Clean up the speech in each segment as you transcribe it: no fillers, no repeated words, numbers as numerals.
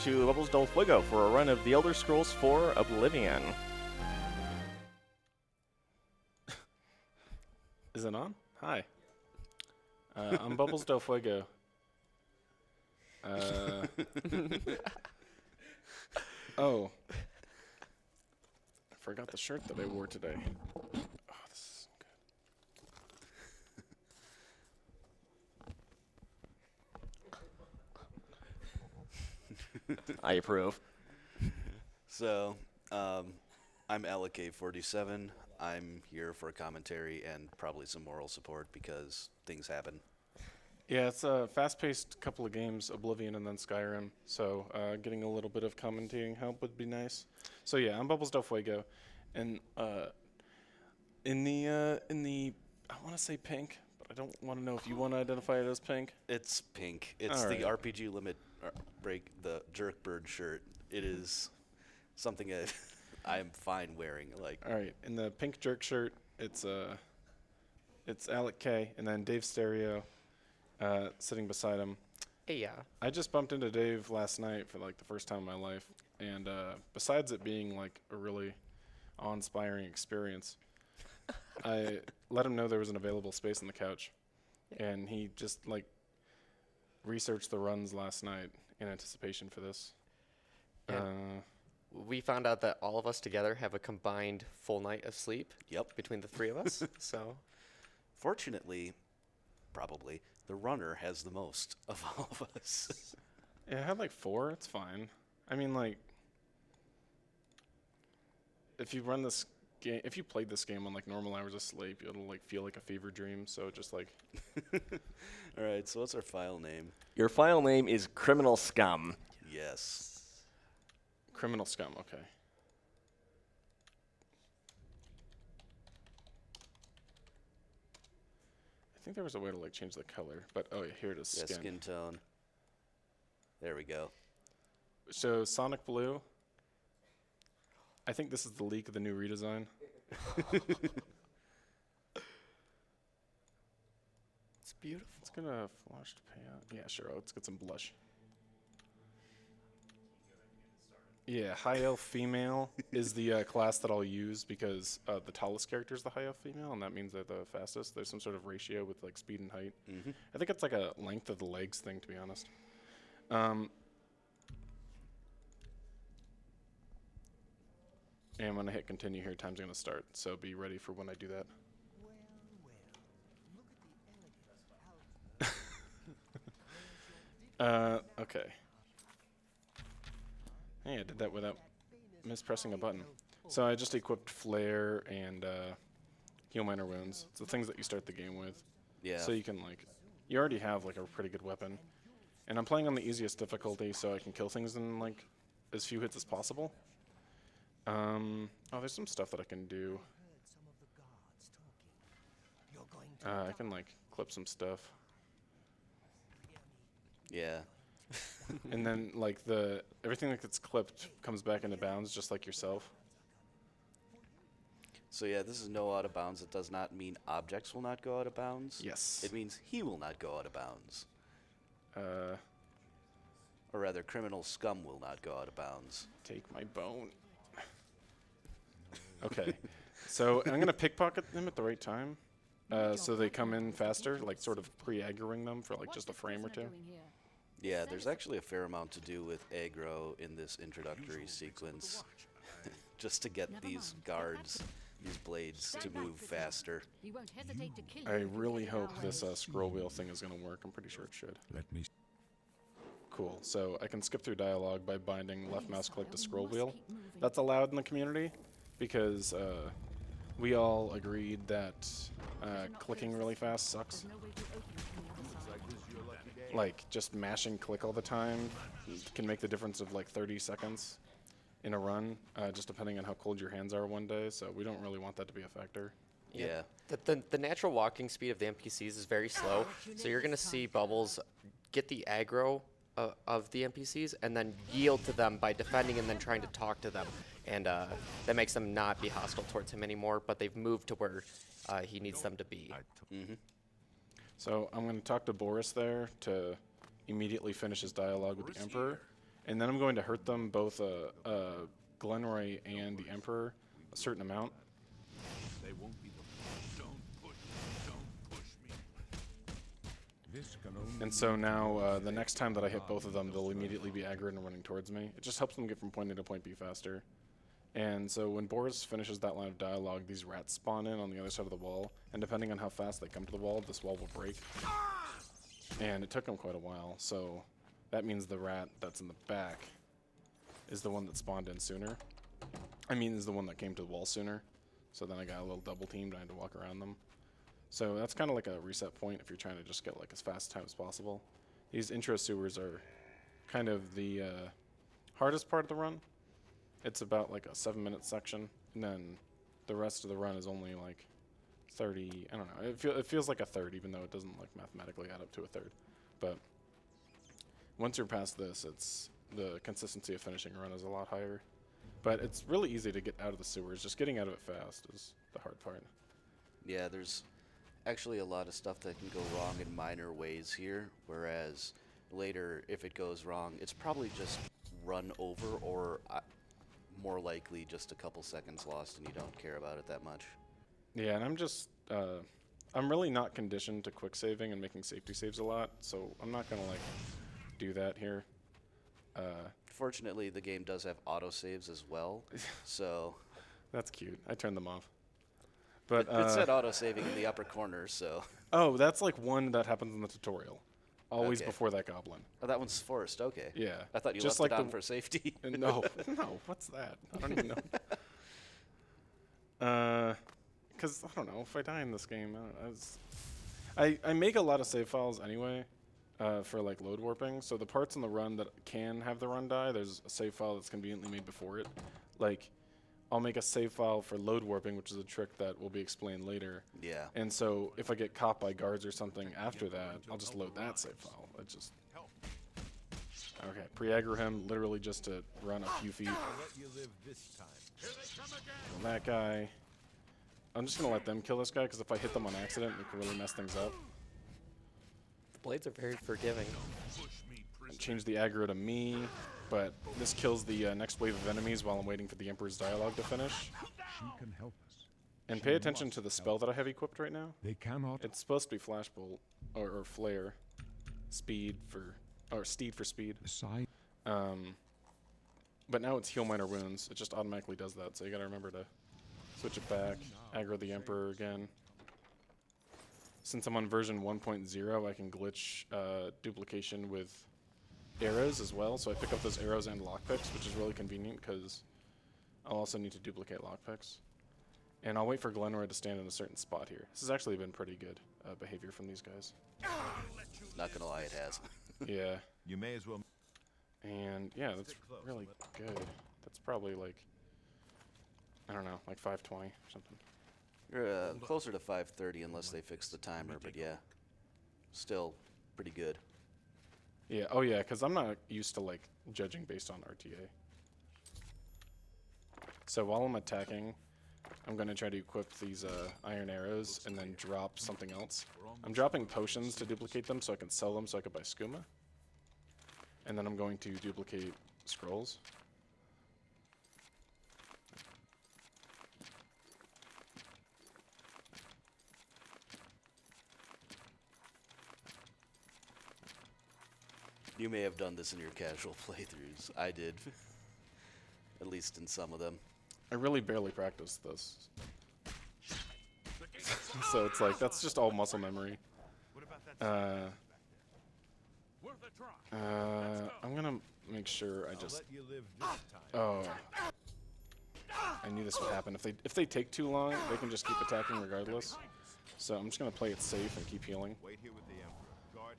to BubblesDelFuego for a run of The Elder Scrolls 4 Oblivion. Is it on? Hi. I'm BubblesDelFuego. Oh. I forgot the shirt that I wore today. Oh, this is good. I approve. So, I'm LK47. I'm here for a commentary and probably some moral support because things happen. Yeah, it's a fast-paced couple of games, Oblivion and then Skyrim. So getting a little bit of commentating help would be nice. So yeah, I'm BubblesDelFuego, and in the I want to say pink, but I don't want to know if you want to identify it as pink. It's pink. It's the RPG Limit Break, the Jerkbird shirt. It is something that I'm fine wearing. Like, all right, in the pink jerk shirt, it's Alec K, and then Dave Stereo. Sitting beside him. Hey, yeah. I just bumped into Dave last night for like the first time in my life, and besides it being like a really awe-inspiring experience, I let him know there was an available space on the couch, and he just like researched the runs last night in anticipation for this. Yeah. We found out that all of us together have a combined full night of sleep. Yep. Between the three of us. So, fortunately, probably, the runner has the most of all of us. Yeah, I had like 4. It's fine. I mean, like, if you run this game, if you played this game on like normal hours of sleep, it'll like feel like a fever dream. So just like. All right. So what's our file name? Your file name is Criminal Scum. Yes. Criminal Scum. Okay. I think there was a way to like change the color, but oh yeah, here it is. Yeah, skin tone. There we go. So Sonic Blue. I think this is the leak of the new redesign. it's beautiful. It's gonna flash to pay out. Yeah, sure. Let's get some blush. Yeah, High Elf Female is the class that I'll use because the tallest character is the High Elf Female, and that means they're the fastest. There's some sort of ratio with like speed and height. Mm-hmm. I think it's like a length of the legs thing, to be honest. And I'm going to hit continue here. Time's going to start, so be ready for when I do that. Okay. Hey, I did that without mispressing a button. So I just equipped Flare and Heal Minor Wounds. It's the things that you start the game with. Yeah. So you can, like, you already have, like, a pretty good weapon. And I'm playing on the easiest difficulty so I can kill things in, like, as few hits as possible. Oh, there's some stuff that I can do. I can, like, clip some stuff. Yeah. And then, like, everything that gets clipped comes back into bounds, just like yourself. So yeah, this is no out of bounds. It does not mean objects will not go out of bounds. Yes. It means he will not go out of bounds. Or rather, criminal scum will not go out of bounds. Take my bone. Okay. So I'm going to pickpocket them at the right time. So they come in faster, like sort of pre-aggroing them for like just a frame or two. Yeah, there's actually a fair amount to do with aggro in this introductory sequence. Just to get these guards, these blades, to move faster. I really hope this scroll wheel thing is going to work. I'm pretty sure it should. Let me. Cool. So I can skip through dialogue by binding left mouse click to scroll wheel. That's allowed in the community because we all agreed that clicking really fast sucks. Like, just mashing click all the time can make the difference of like 30 seconds in a run, just depending on how cold your hands are one day, so we don't really want that to be a factor. Yeah. The natural walking speed of the NPCs is very slow, so you're going to see Bubbles get the aggro of the NPCs and then yield to them by defending and then trying to talk to them. And that makes them not be hostile towards him anymore, but they've moved to where he needs them to be. Mm-hmm. So I'm going to talk to Boris there to immediately finish his dialogue with the Emperor, And then I'm going to hurt them, both Glenroy and the Emperor, a certain amount. They won't be the don't push me. This can only And so now, the next time that I hit both of them, they'll immediately be aggroed and running towards me. It just helps them get from point A to point B faster. And so when Boris finishes that line of dialogue, these rats spawn in on the other side of the wall, and depending on how fast they come to the wall, this wall will break. And it took him quite a while, so that means the rat that's in the back is the one that spawned in sooner. I mean, is the one that came to the wall sooner. So then I got a little double teamed and I had to walk around them. So that's kind of like a reset point if you're trying to just get like as fast time as possible. These intro sewers are kind of the hardest part of the run. It's about like a 7-minute section, and then the rest of the run is only like 30. I don't know. It feels like a third, even though it doesn't like mathematically add up to a third. But once you're past this, it's the consistency of finishing a run is a lot higher. But it's really easy to get out of the sewers. Just getting out of it fast is the hard part. Yeah, there's actually a lot of stuff that can go wrong in minor ways here, whereas later, if it goes wrong, it's probably just run over, or more likely just a couple seconds lost and you don't care about it that much. Yeah, and I'm just, I'm really not conditioned to quick saving and making safety saves a lot, so I'm not gonna like do that here. Fortunately, the game does have autosaves as well, so... That's cute. I turned them off. But it said autosaving in the upper corner, so... Oh, that's like one that happens in the tutorial. Always Okay. before that goblin. Oh, that one's forced, okay. Yeah. I thought you Just left like it on the- for safety. No, no, what's that? I don't even know. Because, I don't know, if I die in this game, I make a lot of save files anyway for like load warping. So the parts in the run that can have the run die, there's a save file that's conveniently made before it. Like, I'll make a save file for load warping, which is a trick that will be explained later. Yeah. And so if I get caught by guards or something after that, I'll just load that save file. It just... Okay, pre-aggro him, literally just to run a few feet. I'll let you live this time. Here they come again. Kill that guy. I'm just gonna let them kill this guy, because if I hit them on accident, it can really mess things up. The blades are very forgiving. Push me, And prisoner. change the aggro to me, but this kills the next wave of enemies while I'm waiting for the Emperor's dialogue to finish. She can help us. And pay attention to the spell that I have equipped right now. They cannot. It's supposed to be Flashbolt, or Flare. Speed for... or Steed for speed. Decide. But now it's Heal Minor Wounds. It just automatically does that, so you gotta remember to switch it back, aggro the Emperor again. Since I'm on version 1.0, I can glitch duplication with arrows as well, so I pick up those arrows and lockpicks, which is really convenient because I'll also need to duplicate lockpicks. And I'll wait for Glenroy to stand in a certain spot here. This has actually been pretty good behavior from these guys. Not gonna lie, it has. Yeah. You may as well. And yeah, that's really good. That's probably like, I don't know, like 520 or something. You're closer to 5:30 unless they fix the timer, but yeah. Still pretty good. Yeah, oh yeah, because I'm not used to like judging based on RTA. So while I'm attacking, I'm going to try to equip these iron arrows and then drop something else. I'm dropping potions to duplicate them so I can sell them so I can buy skooma. And then I'm going to duplicate scrolls. You may have done this in your casual playthroughs. I did. At least in some of them. I really barely practiced this. So it's like, that's just all muscle memory. What about that? Worth a try. I'm gonna make sure I I'll just... let you live this time. Oh. I knew this would happen. If they take too long, they can just keep attacking regardless. So I'm just gonna play it safe and keep healing. Wait here with the Emperor. Guard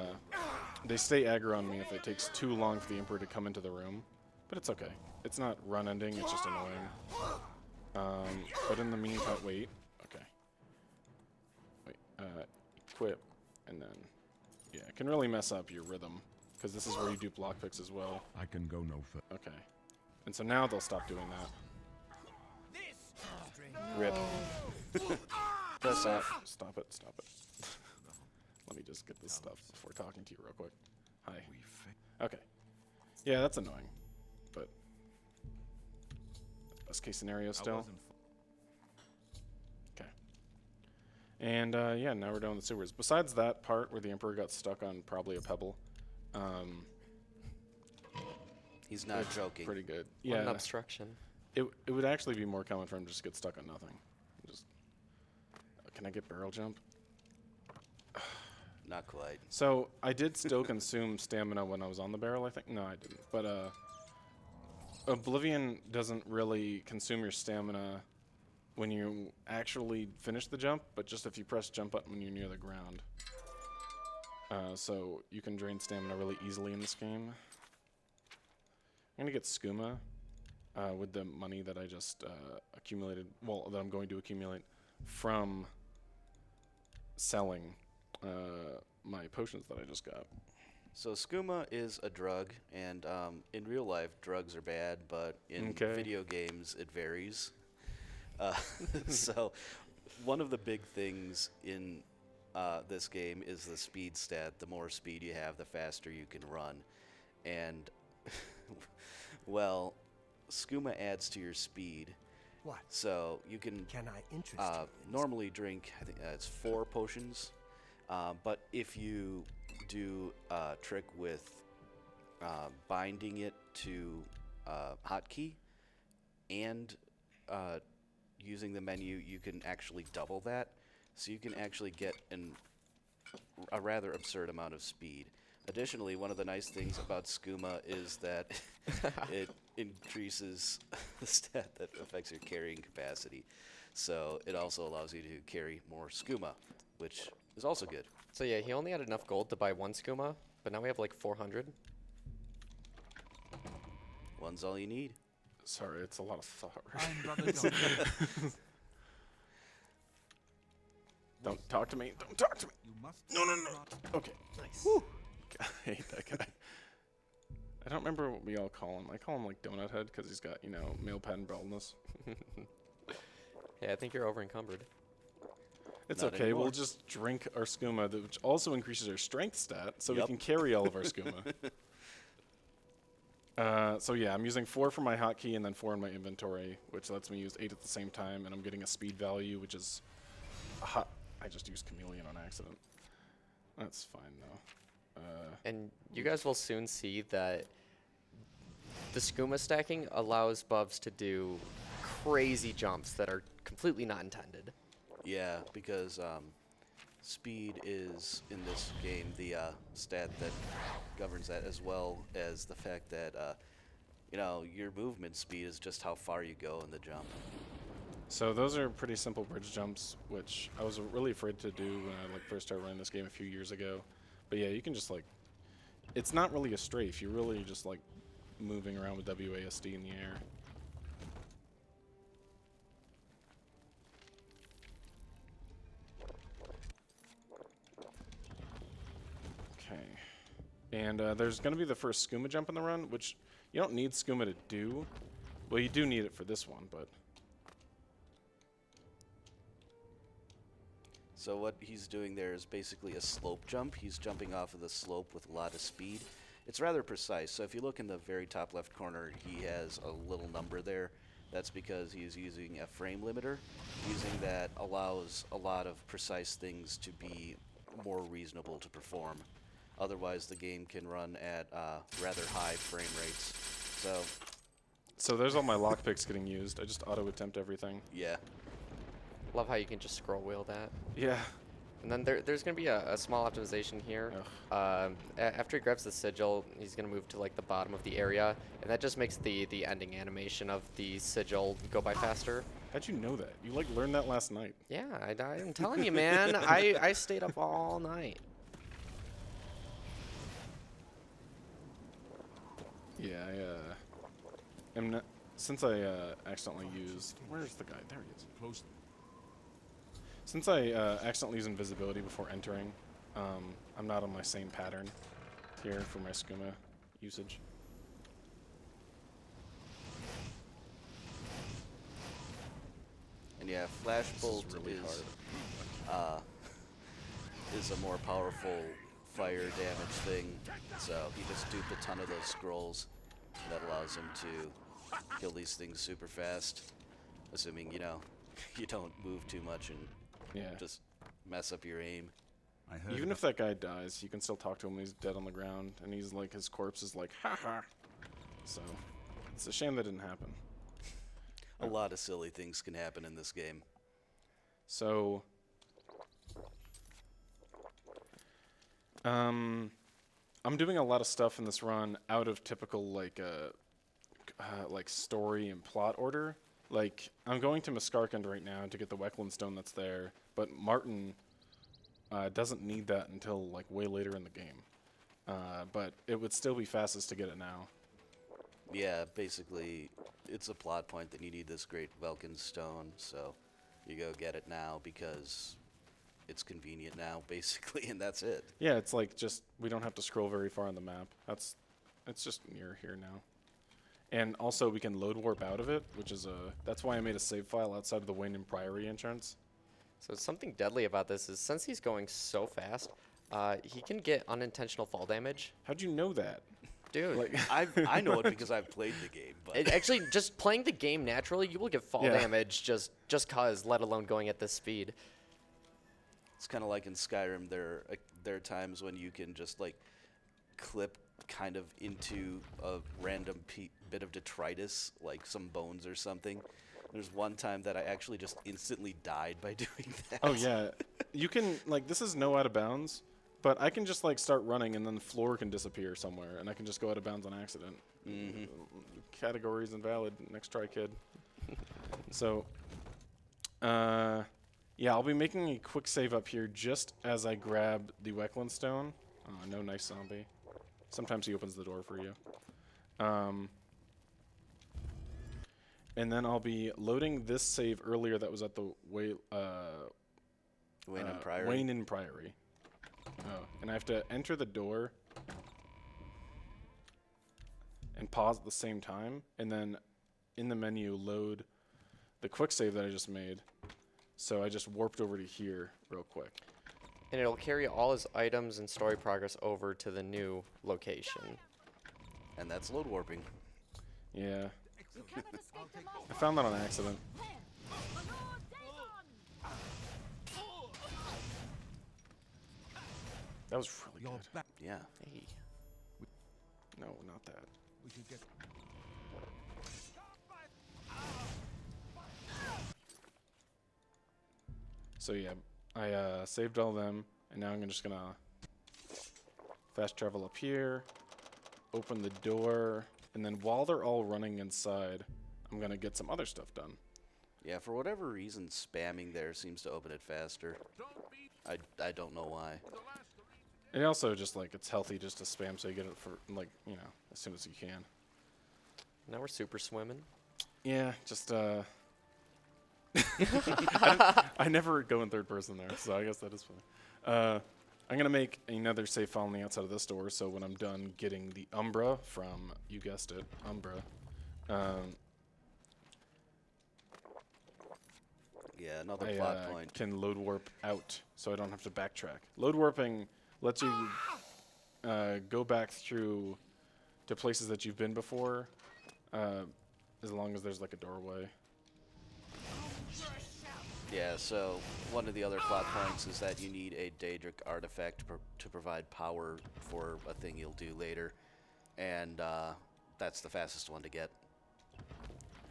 him. They stay aggro on me if it takes too long for the Emperor to come into the room. But it's okay. It's not run ending, it's just annoying. But in the meantime, wait. Okay. Wait, equip, and then, yeah, it can really mess up your rhythm, because this is where you dupe lockpicks as well. I can go no further. Okay. And so now they'll stop doing that. Rip. Press F. Stop it, stop it. Let me just get this stuff before talking to you real quick. Hi. Okay. Yeah, that's annoying. But best case scenario I still. wasn't Okay. And yeah, now we're down the sewers. Besides that part where the Emperor got stuck on probably a pebble, He's not it's joking. pretty good. What an Yeah, obstruction. it would actually be more common for him to just get stuck on nothing. Just can I get barrel jump? Not quite. So I did still consume stamina when I was on the barrel, I think. No, I didn't. But Oblivion doesn't really consume your stamina when you actually finish the jump, but just if you press jump button when you're near the ground. So you can drain stamina really easily in this game. I'm gonna get skooma with the money that I just accumulated. Well, that I'm going to accumulate from selling my potions that I just got. So skooma is a drug, and in real life, drugs are bad, but in Okay. video games, it varies. So one of the big things in this game is the speed stat. The more speed you have, the faster you can run. And, well, skooma adds to your speed. What? So you can Can I interest you in? normally drink, I think it's 4 potions. But if you do a trick with binding it to hotkey and using the menu, you can actually double that. So you can actually get a rather absurd amount of speed. Additionally, one of the nice things about skooma is that it increases the stat that affects your carrying capacity. So it also allows you to carry more skooma, which is also good. So yeah, he only had enough gold to buy 1 skooma, but now we have like 400. One's all you need. Sorry, it's a lot of thought. Right? I'm Brother Don. Don't talk to me. Don't talk to me. You must No. not- Okay. Nice. I hate that guy. I don't remember what we all call him. I call him like Donut Head because he's got, male pattern baldness. Yeah, I think you're over encumbered. It's Not okay. anymore. We'll just drink our skooma, which also increases our strength stat, so we Yup. can carry all of our skooma. So yeah, I'm using 4 for my hotkey and then 4 in my inventory, which lets me use 8 at the same time, and I'm getting a speed value, which is I just used Chameleon on accident. That's fine though. And you guys will soon see that the skooma stacking allows Bubs to do crazy jumps that are completely not intended. Yeah, because speed is, in this game, the stat that governs that, as well as the fact that, your movement speed is just how far you go in the jump. So those are pretty simple bridge jumps, which I was really afraid to do when I first started running this game a few years ago. But yeah, you can just it's not really a strafe. You're really just moving around with WASD in the air. Okay. And there's going to be the first skooma jump in the run, which you don't need skooma to do. Well, you do need it for this one, but... So what he's doing there is basically a slope jump. He's jumping off of the slope with a lot of speed. It's rather precise. So if you look in the very top left corner, he has a little number there. That's because he's using a frame limiter. Using that allows a lot of precise things to be more reasonable to perform. Otherwise, the game can run at rather high frame rates. So there's all my lockpicks getting used. I just auto-attempt everything. Yeah. Love how you can just scroll wheel that. Yeah. And then there's going to be a small optimization here. After he grabs the sigil, he's going to move to the bottom of the area, and that just makes the ending animation of the sigil go by faster. How'd you know that? You learned that last night. Yeah, I'm telling you, man. I stayed up all night. Yeah, am not, since I accidentally used... Where's the guy? There he is. Close. Since I accidentally used invisibility before entering, I'm not on my same pattern here for my skooma usage. And yeah, Flash This Bolt is really is a more powerful fire damage thing. So he just duped a ton of those scrolls. That allows him to kill these things super fast. Assuming, you know, you don't move too much and Yeah. just mess up your aim. I heard Even about if that guy dies, you can still talk to him when he's dead on the ground, and he's like, his corpse is like, ha ha. So, it's a shame that didn't happen. A lot of silly things can happen in this game. So, I'm doing a lot of stuff in this run out of typical like story and plot order. Like, I'm going to Muskarkand right now to get the Weckland Stone that's there, but Martin doesn't need that until like way later in the game. But it would still be fastest to get it now. Yeah, basically, it's a plot point that you need this great Welkin Stone, so you go get it now because it's convenient now, basically, and that's it. Yeah, it's like just we don't have to scroll very far on the map. It's just near here now. And also we can load warp out of it, which is that's why I made a save file outside of the Wayne and Priory entrance. So something deadly about this is since he's going so fast, he can get unintentional fall damage. How'd you know that? Dude, Like, I know it because I've played the game, but actually, just playing the game naturally, you will get fall Yeah. damage just cause, let alone going at this speed. it's kind of like in Skyrim. There are times when you can just like clip kind of into a random bit of detritus, like some bones or something. There's one time that I actually just instantly died by doing that. oh yeah, you can like this is no out of bounds, but I can just like start running and then the floor can disappear somewhere, and I can just go out of bounds on accident. Categories invalid. Next try, kid. So, yeah, I'll be making a quick save up here just as I grab the Weckland Stone. No nice zombie. Sometimes he opens the door for you. And then I'll be loading this save earlier that was at the Wayne and Priory. Wayne and Priory. Oh, and I have to enter the door and pause at the same time, and then in the menu load the quick save that I just made. So I just warped over to here real quick. And it'll carry all his items and story progress over to the new location. And that's load warping. Yeah. I found that on accident. That was really your good. back. Yeah. Hey. No, not that. We should get. So yeah, I saved all them, and now I'm just gonna fast travel up here, open the door, and then while they're all running inside, I'm gonna get some other stuff done. Yeah, for whatever reason, spamming there seems to open it faster. I don't know why. And also just like it's healthy just to spam so you get it for like, you know, as soon as you can. Now we're super swimming. Yeah, just I never go in third person there, so I guess that is funny. I'm gonna make another save file on the outside of this door, so when I'm done getting the Umbra from, you guessed it, Umbra. Yeah, another I plot point. can load warp out, so I don't have to backtrack. Load warping lets you go back through to places that you've been before, as long as there's like a doorway. Yeah, so one of the other plot points is that you need a Daedric artifact to provide power for a thing you'll do later, and that's the fastest one to get.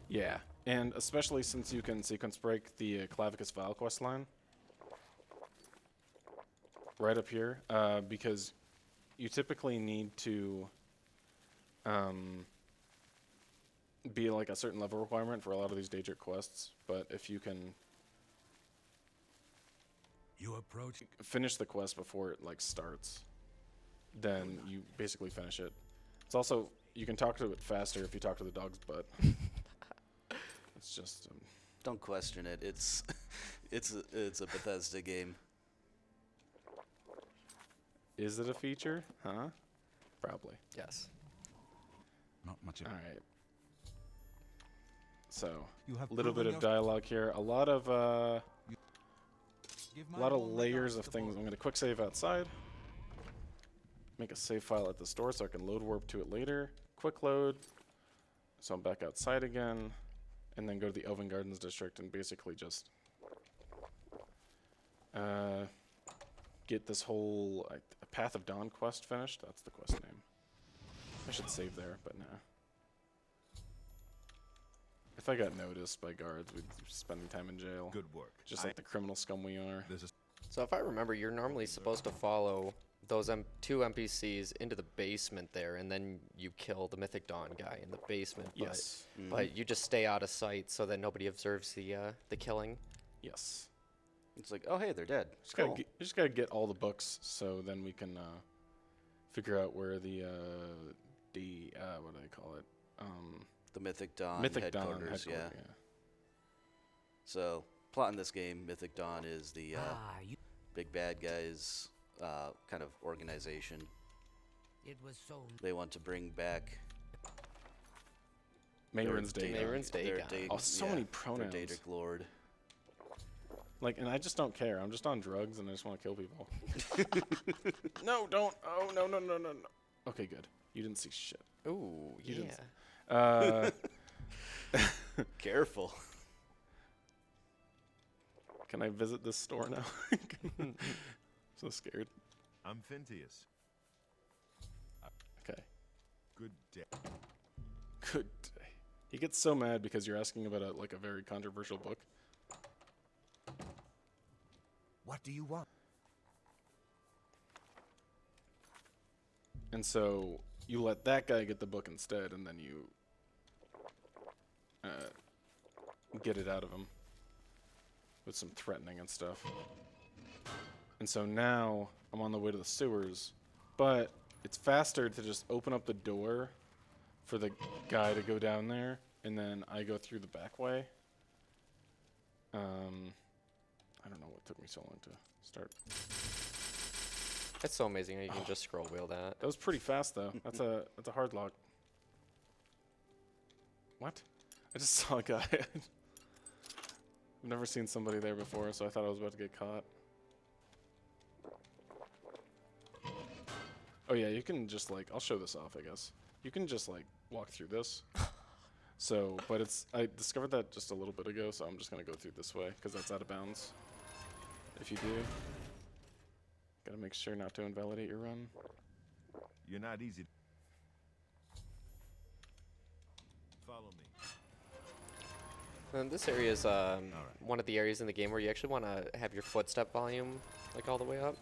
Yeah, and especially since you can sequence break the Clavicus Vial quest line right up here, because you typically need to be like a certain level requirement for a lot of these Daedric quests, but if you can You approach. finish the quest before it like starts, then you basically finish it. It's also, you can talk to it faster if you talk to the dog's butt. It's just Don't question it. It's it's a Bethesda game. is it a feature? Huh? Probably. Yes. Not much of All right. So, You have a little bit proven of your- dialogue here. A lot of Give my layers warm regards of to things. both. I'm gonna quick save outside. make a save file at the store so I can load warp to it later. Quick load. So I'm back outside again. And then go to the Elven Gardens district and basically just get this whole Path of Dawn quest finished. That's the quest name. I should save there, but nah. If I got noticed by guards, we'd be spending time in jail. Good work. Just like the criminal scum we are. There's a So if I remember, you're normally supposed to follow those two NPCs into the basement there, and then you kill the Mythic Dawn guy in the basement. But, Yes. but you just stay out of sight so that nobody observes the killing. Yes. It's like, oh hey, they're dead. Just Cool. gotta just gotta get all the books so then we can figure out where the what do they call it? The Mythic Dawn Mythic Dawn headquarters, headquarters, yeah. So, plot in this game, Mythic Dawn is the big bad guy's kind of organization. It was so. They want to bring back Mayron's their Day. Mayron's Day guy. Oh, so many their pronouns. Daedric Lord. Like, and I just don't care. I'm just on drugs and I just want to kill people. No, don't. Oh, no, no, no, no, no. Okay, good. You didn't see shit. Ooh, You yeah. didn't Uh, Careful. can I visit this store now? So scared. I'm Phintius. Okay. Good day. Good day. He gets so mad because you're asking about a very controversial book. What do you want? And so you let that guy get the book instead, and then you get it out of him with some threatening and stuff. And so now I'm on the way to the sewers, but it's faster to just open up the door for the guy to go down there, and then I go through the back way. I don't know what took me so long to start. It's so amazing how you can just scroll wheel that. That was pretty fast though. That's a hard lock. What? I just saw a guy. I've never seen somebody there before, so I thought I was about to get caught. Oh yeah, you can just I'll show this off, I guess. You can just walk through this. So, but I discovered that just a little bit ago, so I'm just gonna go through this way because that's out of bounds. If you do, gotta make sure not to invalidate your run. You're not easy. Follow me. And this area is one of the areas in the game where you actually want to have your footstep volume all the way up.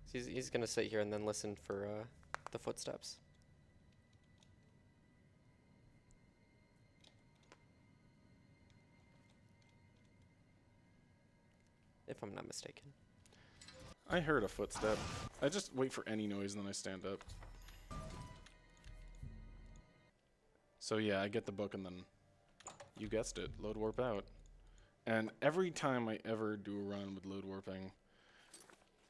So he's gonna sit here and then listen for the footsteps. If I'm not mistaken. I heard a footstep. I just wait for any noise and then I stand up. So yeah, I get the book and then, you guessed it, load warp out. And every time I ever do a run with load warping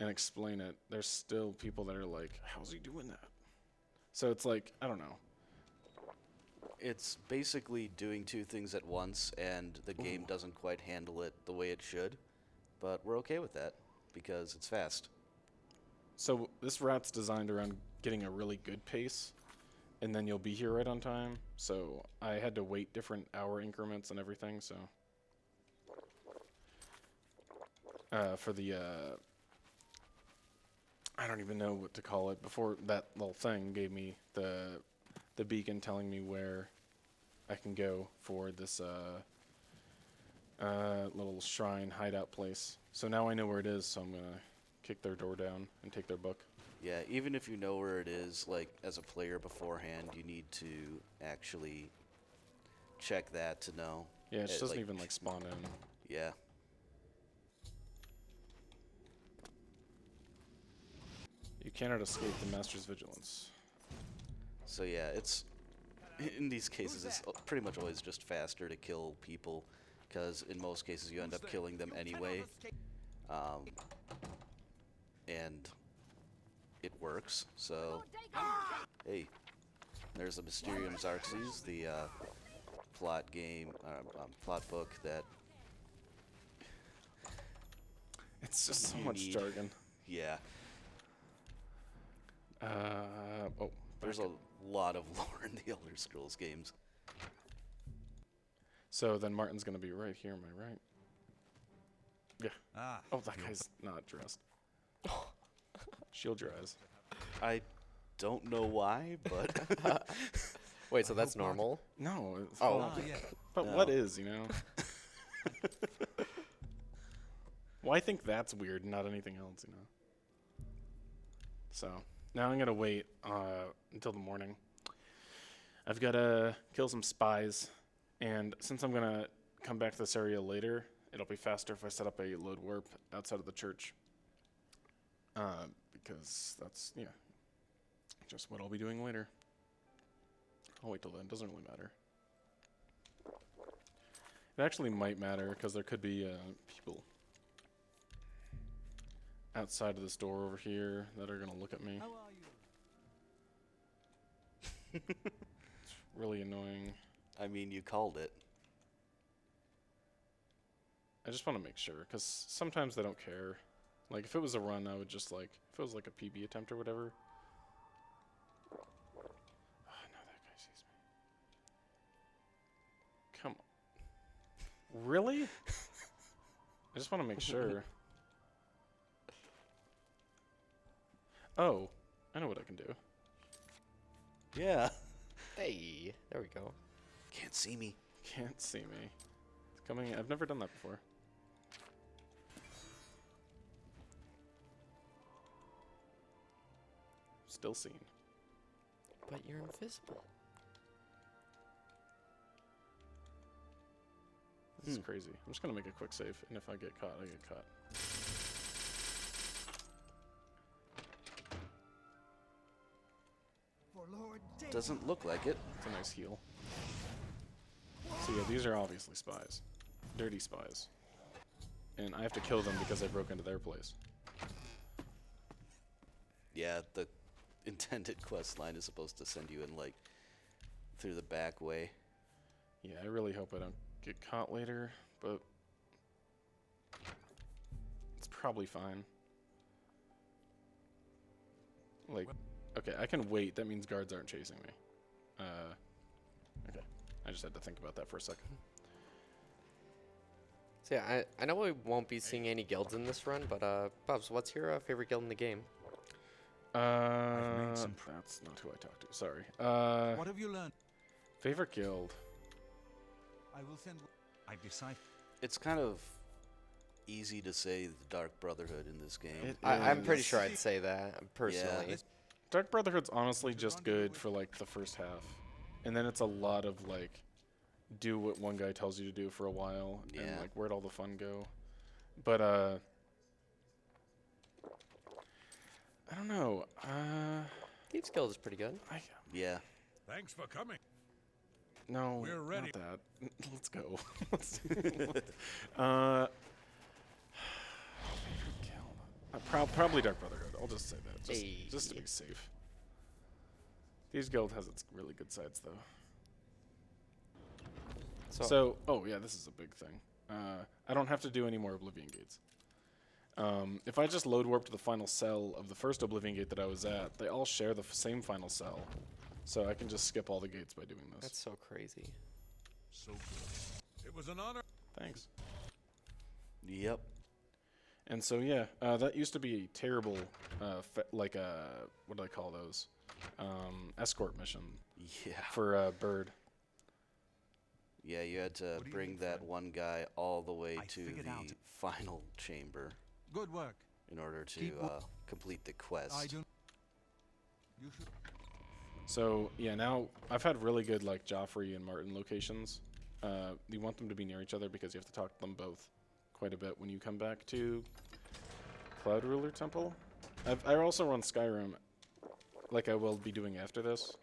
and explain it, there's still people that are like, how's he doing that? So it's I don't know. It's basically doing two things at once, and the game doesn't quite handle it the way it should. But we're okay with that, because it's fast. So this rout's designed around getting a really good pace, and then you'll be here right on time. So I had to wait different hour increments and everything, so. For the, I don't even know what to call it. Before that little thing gave me the beacon telling me where I can go for this little shrine hideout place. So now I know where it is, so I'm going to kick their door down and take their book. Yeah, even if you know where it is, as a player beforehand, you need to actually check that to know. Yeah, it just doesn't even spawn in. Yeah. You cannot escape the Master's vigilance. So yeah, it's in these cases it's pretty much always just faster to kill people, because in most cases you end up killing them anyway, and it works. So hey, there's the Mysterium Xarxes, the plot book that. It's just so You much need- jargon. Yeah. Oh, There's a lot of lore in the Elder Scrolls games. So then Martin's gonna be right here, am I right? Yeah. Ah, Oh, that guy's not dressed. Shield your eyes. I don't know why, but Wait, so that's normal? No. It's, Oh. well, yeah. but No. what is, you know? Well, I think that's weird, not anything else, you know. So now I'm gonna wait until the morning. I've gotta kill some spies, and since I'm gonna come back to this area later, it'll be faster if I set up a load warp outside of the church. Because that's just what I'll be doing later. I'll wait till then. Doesn't really matter. It actually might matter because there could be people outside of this door over here that are gonna look at me. How are you? It's really annoying. I mean, you called it. I just want to make sure because sometimes they don't care. Like if it was a run, I would just like if it was like a PB attempt or whatever. Oh, no, that guy sees me. Come on. Really? I just want to make sure. Oh, I know what I can do. Yeah. Hey, there we go. Can't see me. Can't see me. It's coming. I've never done that before. Still seen. But you're invisible. This is crazy. I'm just gonna make a quick save, and if I get caught, I get caught. Doesn't look like it. It's a nice heal. So yeah, these are obviously spies. Dirty spies. And I have to kill them because I broke into their place. Yeah, the intended quest line is supposed to send you in, like, through the back way. Yeah, I really hope I don't get caught later, but it's probably fine. Like, okay, I can wait. That means guards aren't chasing me. Okay, I just had to think about that for a second. So yeah, I know we won't be seeing any guilds in this run, but Bubs, what's your favorite guild in the game? made some That's not who I talked to. Sorry. What have you learned? Favorite guild. I will send. I've decided. It's kind of easy to say the Dark Brotherhood in this game. It I'm pretty is. sure I'd say that personally. Yeah. Dark Brotherhood's honestly just good for like the first half, and then it's a lot of like do what one guy tells you to do for a while, and Yeah. like where'd all the fun go? But I don't know. Thieves Guild is pretty good. Yeah. Thanks for coming. No, We're ready. not that. Let's go. Let's probably Dark Brotherhood. I'll just say that, just to be safe. Thieves Guild has its really good sides, though. So, oh yeah, this is a big thing. I don't have to do any more Oblivion gates. If I just load warp to the final cell of the first Oblivion gate that I was at, they all share the same final cell. So I can just skip all the gates by doing this. That's so crazy. So good. It was an honor. Thanks. Yep. And so yeah, that used to be a terrible, what do I call those? Escort mission Yeah. for Bird. Yeah, you had to What do you bring need, that friend? one guy all the way I to figured the out. final chamber Good work. in order to Keep wo- complete the I quest. do. You should. So yeah, now I've had really good like Joffrey and Martin locations. You want them to be near each other because you have to talk to them both quite a bit when you come back to Cloud Ruler Temple. I also run Skyrim, like I will be doing after this.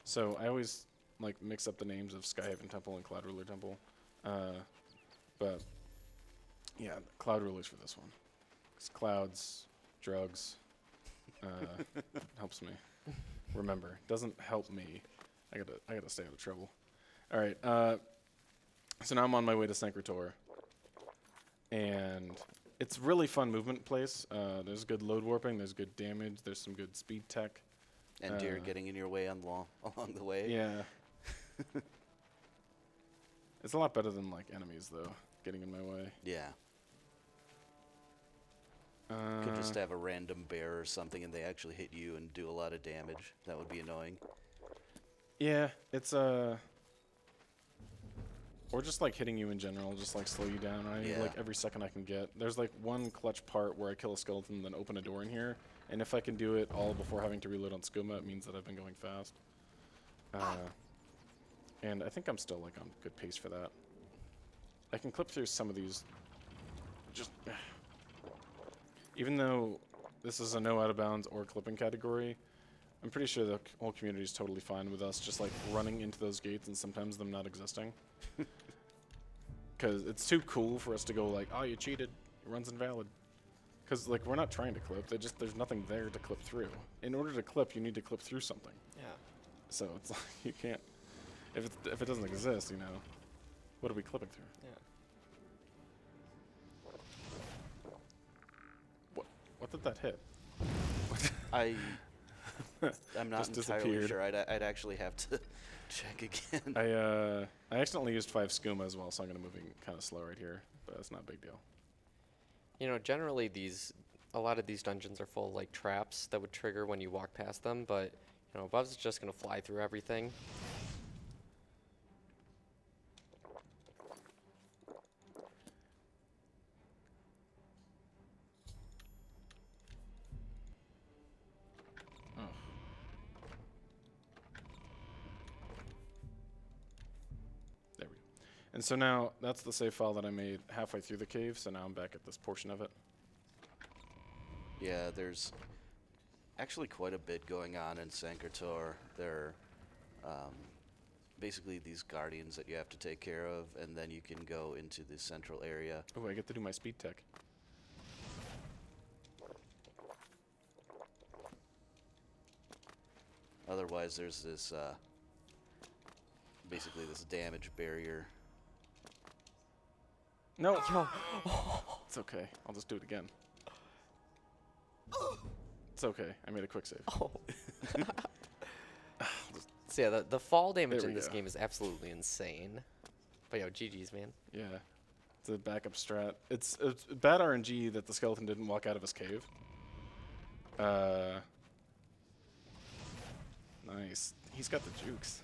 So I always like mix up the names of Skyhaven Temple and Cloud Ruler Temple. But yeah, Cloud Ruler's for this one. 'Cause clouds, drugs, helps me remember. Doesn't help me. I gotta stay out of trouble. All right. So now I'm on my way to Sancretor, and it's really fun movement place. There's good load warping. There's good damage. There's some good speed tech. And deer getting in your way along the way. Yeah. It's a lot better than like enemies though, getting in my way. Yeah. Could just have a random bear or something and they actually hit you and do a lot of damage. That would be annoying. Yeah, it's or just like hitting you in general, just like slow you down. I need Yeah. like every second I can get. There's like one clutch part where I kill a skeleton and then open a door in here, and if I can do it all before having to reload on skooma, it means that I've been going fast. And I think I'm still like on good pace for that. I can clip through some of these. Just even though this is a no out of bounds or clipping category, I'm pretty sure the whole community is totally fine with us just like running into those gates and sometimes them not existing. Because it's too cool for us to go like, oh, you cheated, your run's invalid. Because like we're not trying to clip, there's nothing there to clip through. In order to clip, you need to clip through something. Yeah. So it's like you can't, if it doesn't exist, you know, what are we clipping through? Yeah. What did that hit? I'm not Just entirely disappeared. sure. I'd actually have to check again. I accidentally used 5 skooma as well, so I'm gonna moving kind of slow right here, but that's not a big deal. You know, generally a lot of these dungeons are full of like traps that would trigger when you walk past them, but you know, Bub's just gonna fly through everything. Oh. There we go. And so now that's the save file that I made halfway through the cave, so now I'm back at this portion of it. Yeah, there's actually quite a bit going on in Sancretor. There are basically these guardians that you have to take care of, and then you can go into the central area. Oh, I get to do my speed tech. Otherwise, there's this basically this damage barrier. No! It's okay. I'll just do it again. It's okay. I made a quick save. Oh. So yeah, the fall damage There in we this go. game is absolutely insane. But yo, GG's, man. Yeah. It's a backup strat. It's bad RNG that the skeleton didn't walk out of his cave. Nice. He's got the jukes.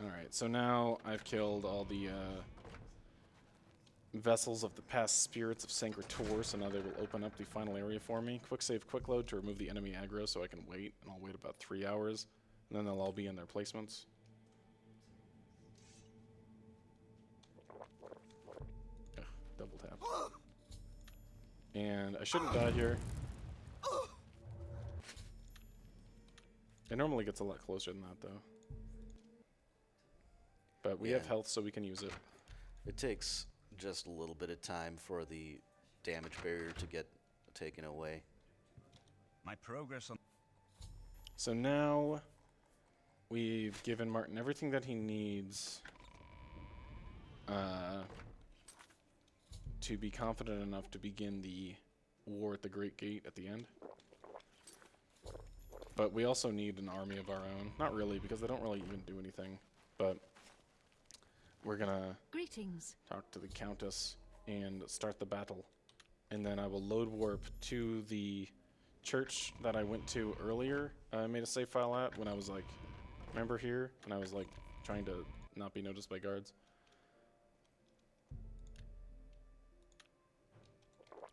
Alright, so now I've killed all the vessels of the past spirits of Sancretor, so now they will open up the final area for me. Quick save, quick load to remove the enemy aggro so I can wait, and I'll wait about 3 hours, and then they'll all be in their placements. Ugh, double tap. And I shouldn't die here. It normally gets a lot closer than that, though. But we have Yeah. health, so we can use it. It takes just a little bit of time for the damage barrier to get taken away. My progress on So now we've given Martin everything that he needs to be confident enough to begin the war at the Great Gate at the end. But we also need an army of our own. Not really, because they don't really even do anything. But we're gonna Greetings. talk to the Countess and start the battle. And then I will load warp to the church that I went to earlier. I made a save file at when I was like, remember here? And I was like trying to not be noticed by guards.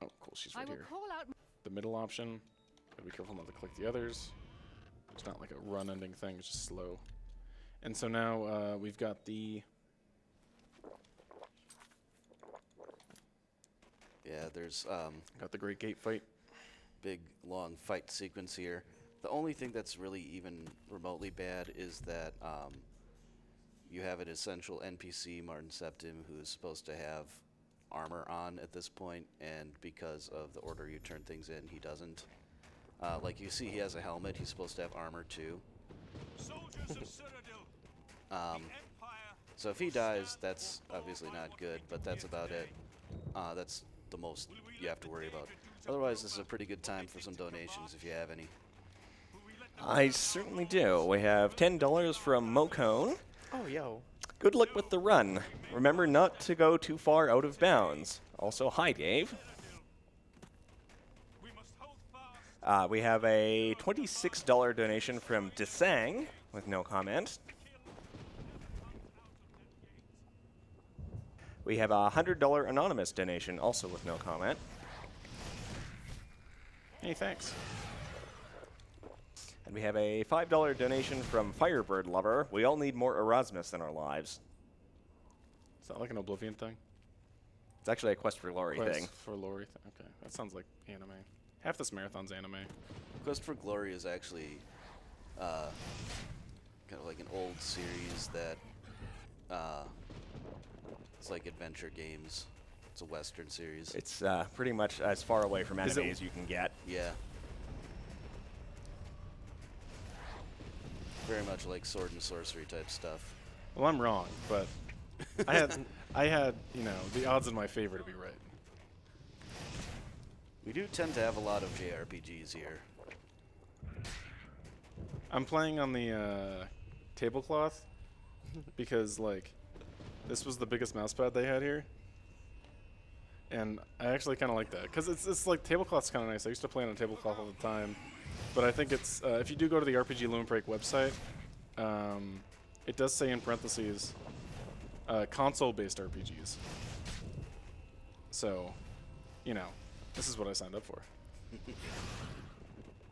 Oh, cool, she's I right will here. call out. The middle option. Gotta be careful not to click the others. It's not like a run ending thing, it's just slow. And so now we've got the Yeah, there's Great Gate fight. big long fight sequence here. The only thing that's really even remotely bad is that you have an essential NPC, Martin Septim, who is supposed to have armor on at this point, and because of the order you turn things in, he doesn't. Like you see, he has a helmet. He's supposed to have armor too. soldiers of Cyrodiil. Um, The Empire so if he dies, that's obviously not good, but that's about it. That's the most you have to worry about. Otherwise, this is a pretty good time for some donations if you have any. I certainly do. We have $10 from Mocone. Oh, yo. Good luck with the run. Remember not to go too far out of bounds. Also, hi, Dave. We have a $26 donation from Desang with no comment. We have a $100 anonymous donation, also with no comment. Hey, thanks. And we have a $5 donation from Firebird Lover. We all need more Erasmus in our lives. Is that like an Oblivion thing? It's actually a Quest for Glory Quest thing. for Glory. Okay, that sounds like anime. Half this marathon's anime. Quest for Glory is actually kind of like an old series that it's like adventure games. It's a Western series. It's pretty much as far away from Is anime it- as you can get. Yeah. Very much like sword and sorcery type stuff. Well, I'm wrong, but I had, you know, the odds in my favor to be right. We do tend to have a lot of JRPGs here. I'm playing on the tablecloth because, like, this was the biggest mousepad they had here. And I actually kind of like that because it's like tablecloth's kind of nice. I used to play on a tablecloth all the time. But I think it's, if you do go to the RPG Lumen Break website, it does say in parentheses, console-based RPGs. So, you know, this is what I signed up for.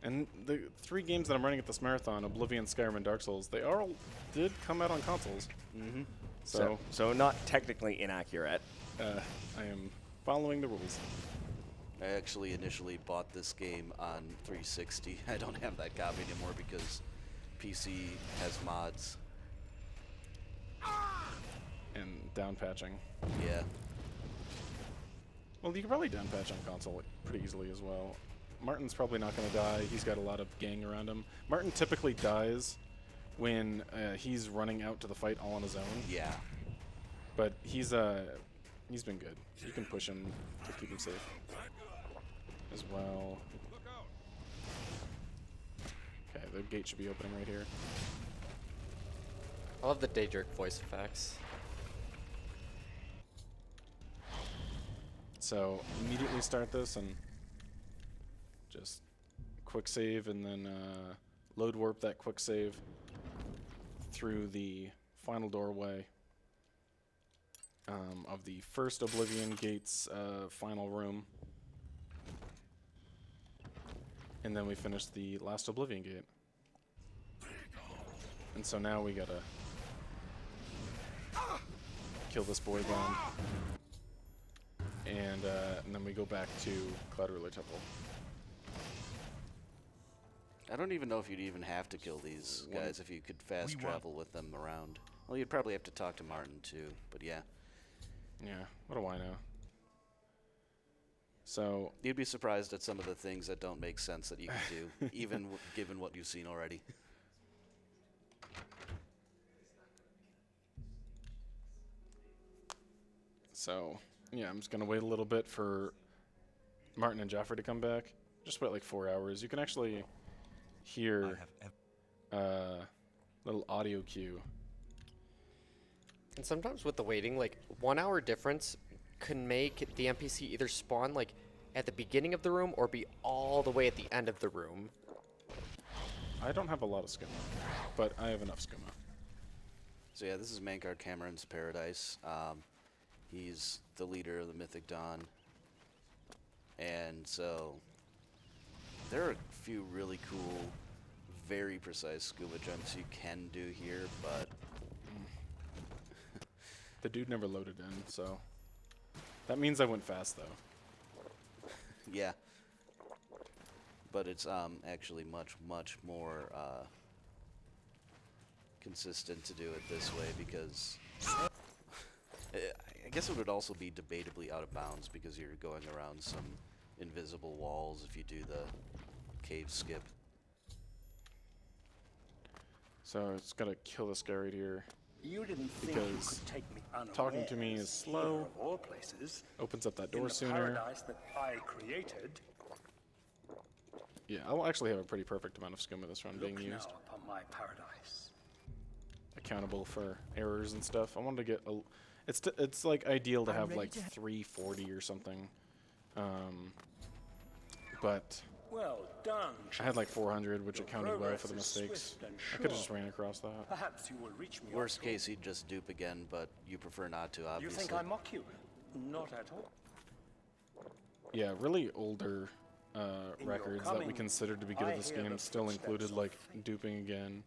And the 3 games that I'm running at this marathon, Oblivion, Skyrim, and Dark Souls, they all did come out on consoles. Mm-hmm. So not technically inaccurate. I am following the rules. I actually initially bought this game on 360. I don't have that copy anymore because PC has mods. And down patching. Yeah. Well, you can probably down patch on console pretty easily as well. Martin's probably not going to die. He's got a lot of gang around him. Martin typically dies when he's running out to the fight all on his own. Yeah. But he's been good. You can push him to keep him safe as well. Okay, the gate should be opening right here. I love the day jerk voice effects. So immediately start this and just quick save and then load warp that quick save through the final doorway of the first Oblivion Gates final room. And then we finish the last Oblivion Gate. And so now we gotta kill this boy down. And then we go back to Cloud Ruler Temple. I don't even know if you'd even have to kill these guys if you could fast travel with them around. Well, you'd probably have to talk to Martin too, but yeah. Yeah, what do I know? So You'd be surprised at some of the things that don't make sense that you can do, even given what you've seen already. yeah, I'm just gonna wait a little bit for Martin and Joffrey to come back. Just wait like 4 hours. You can actually hear little audio cue. And sometimes with the waiting, like 1 hour difference can make the NPC either spawn like at the beginning of the room or be all the way at the end of the room. I don't have a lot of schema, but I have enough schema. So yeah, this is Mankar Cameron's Paradise. He's the leader of the Mythic Dawn. And so there are a few really cool, very precise scuba jumps you can do here, but The dude never loaded in, so that means I went fast though. yeah. But it's actually much more consistent to do it this way because I guess it would also be debatably out of bounds because you're going around some invisible walls if you do the cave skip. So it's gotta kill this guy right here. You didn't think because you could take me talking to me is unawares, slow. here of all places, Opens up that in door the sooner. paradise that I created. Yeah, I'll actually have a pretty perfect amount of skooma this run being Look used. now upon my paradise. Accountable for errors and stuff. I wanted to get a... It's like ideal to have like 340 or something. But Well done. I had like 400, which accounted well for the Progress is mistakes. swift and I could have sure. just ran across that. Perhaps you will reach me. Worst after all. case, he'd just dupe again, but you prefer not to, You obviously. think I mock you? Not at all. Yeah, really older In your records that we coming, considered to be good I at this hear game the still footsteps included of like fate. duping again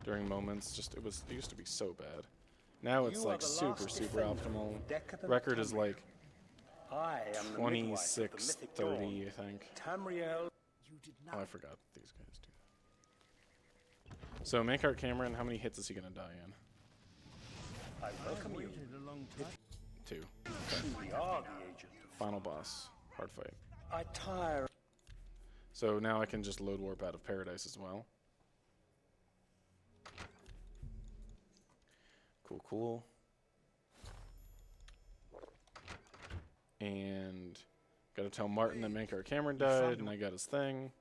during moments. Just it used to be so bad. Now it's You are like the super last super defender optimal. of decadent Record is Tamriel. like I am the midwife of the mythic 26:30, dawn. I think. Tamriel. You did Oh, I not. forgot these guys do that. So Mankart Cameron, how many hits is he gonna die in? I welcome you. 2. We are the agent. Final boss, hard fight. I tire. So now I can just load warp out of Paradise as well. Cool, cool. And gotta tell Martin that Mankar Cameron died, and I got his thing,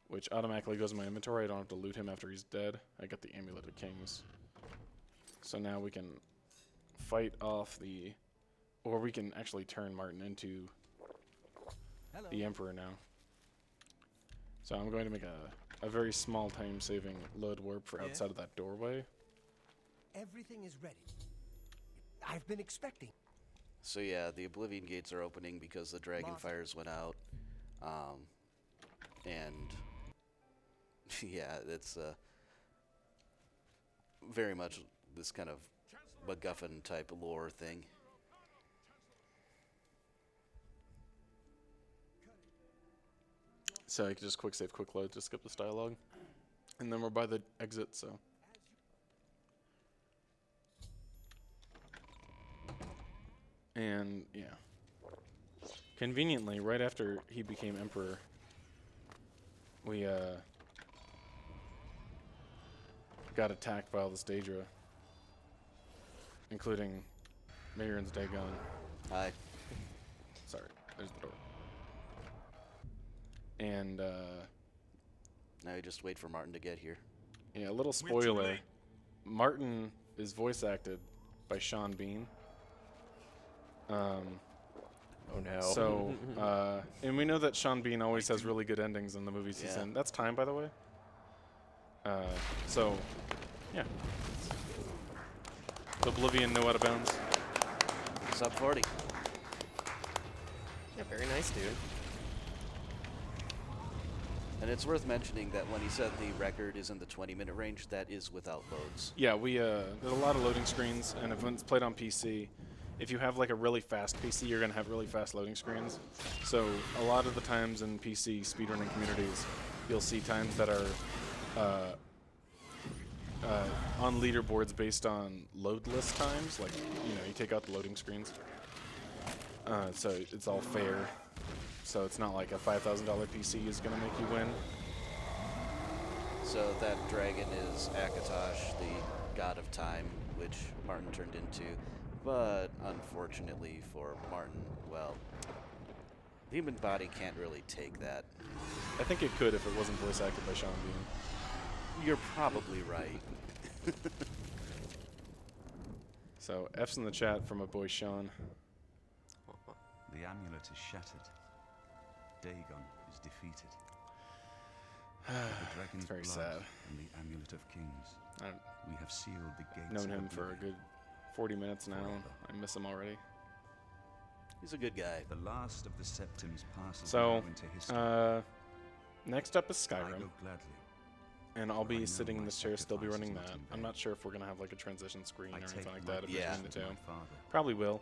which automatically goes in my inventory. I don't have to loot him after he's dead. I got the Amulet of Kings. So now we can fight off the... Or we can actually turn Martin into the Emperor now. So I'm going to make a very small time-saving load warp for outside of that doorway. Everything is ready. I've been expecting. So yeah, the Oblivion gates are opening because the dragon Master. fires went out. And yeah, it's very much this kind of MacGuffin type lore thing. So I can just quick save, quick load to skip this dialogue. And then we're by the exit, so. And, yeah. Conveniently, right after he became Emperor, we, got attacked by all the Daedra, including Miriam's Dagon. Hi. Sorry, there's the door. And, Now you just wait for Martin to get here. yeah, a little spoiler. Martin is voice acted by Sean Bean. Oh no. So, and we know that Sean Bean always has really good endings in the movies he's Yeah. in. That's time, by the way. So, yeah. Oblivion, no out of bounds. Sub 40. Yeah, very nice, dude. And it's worth mentioning that when he said the record is in the 20-minute range, that is without loads. Yeah, we there's a lot of loading screens, and if it's played on PC, if you have like a really fast PC, you're gonna have really fast loading screens. So a lot of the times in PC speedrunning communities, you'll see times that are on leaderboards based on load list times. Like, you know, you take out the loading screens. So it's all fair. So it's not like a $5,000 PC is gonna make you win. So that dragon is Akatosh, the god of time, which Martin turned into. But unfortunately for Martin, well, the human body can't really take that. I think it could if it wasn't voice acted by Sean Bean. You're probably right. So F's in the chat from my boy Sean. The amulet is shattered. Dagon is defeated. The dragon's very blood sad. and the amulet of kings. I've We have sealed the gates known of him for a oblivion. good 40 minutes now. Forever. I miss him already. He's a good guy. The last of the septims passes So, now into history. next up is I Skyrim, go gladly. and I'll for I be know sitting in my this chair, still be sacrifice running is not that. in I'm vain. not sure if we're gonna have like a transition screen I or take anything like my that Yeah. between the two. my father Probably will.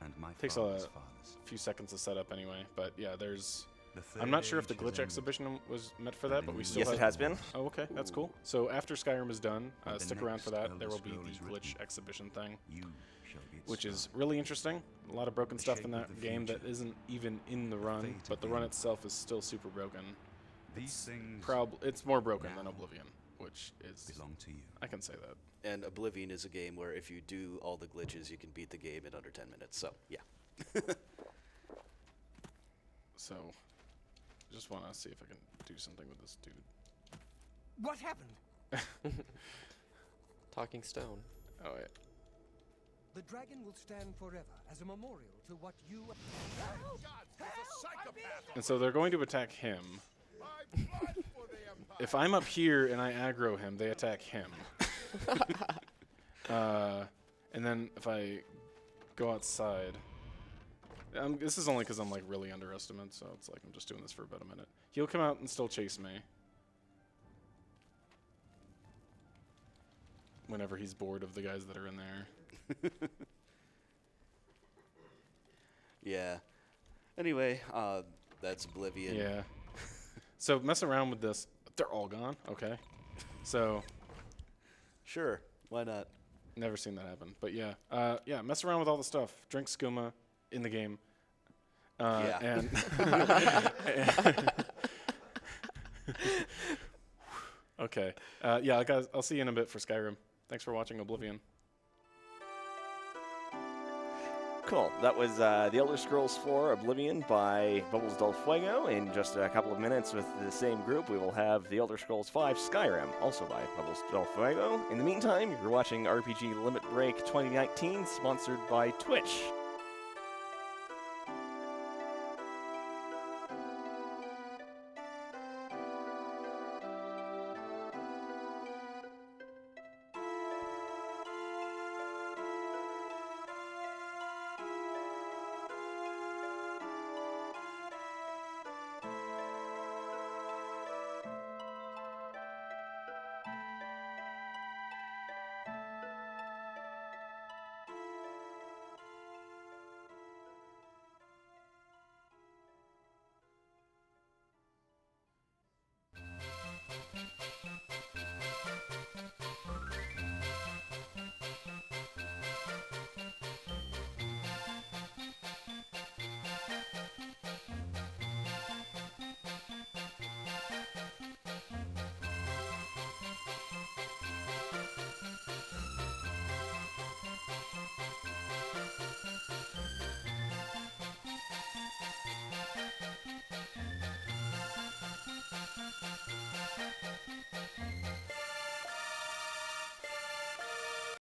and my Takes father's a fathers. few seconds to set up anyway, but yeah, there's. The I'm third not sure if the age has glitch ended. exhibition was meant for that, but we still Yes, have. it has been. Oh, okay, that's cool. So after Skyrim is done, And the stick around for next that. There will be Elder the Scroll is glitch written. exhibition thing, You shall be its which is star. really interesting. A lot of broken The stuff shape in of that the game that future. isn't even in the run, fate but of the the run Empire. itself is still super broken. These things It's more broken than now Oblivion, which is belong to you. I can say that. And Oblivion is a game where if you do all the glitches, you can beat the game in under 10 minutes. So, yeah. So, just want to see if I can do something with this dude. What happened? Talking stone. Oh, wait. The dragon will stand forever as a memorial to what you... And so they're going to attack him. If I'm up here and I aggro him, they attack him. And then if I go outside... this is only because I'm like really underestimated, so it's like I'm just doing this for about a minute. He'll come out and still chase me. Whenever he's bored of the guys that are in there. Yeah. Anyway, that's Oblivion. Yeah. So mess around with this. They're all gone. Okay. So Sure. Why not? never seen that happen. But yeah. Yeah. Mess around with all the stuff. Drink skooma in the game. Yeah. And okay. Yeah, guys. I'll see you in a bit for Skyrim. Thanks for watching Oblivion. Cool. That was The Elder Scrolls 4 Oblivion by BubblesDelFuego. In just a couple of minutes with the same group, we will have The Elder Scrolls 5 Skyrim, also by BubblesDelFuego. In the meantime, you're watching RPG Limit Break 2019, sponsored by Twitch.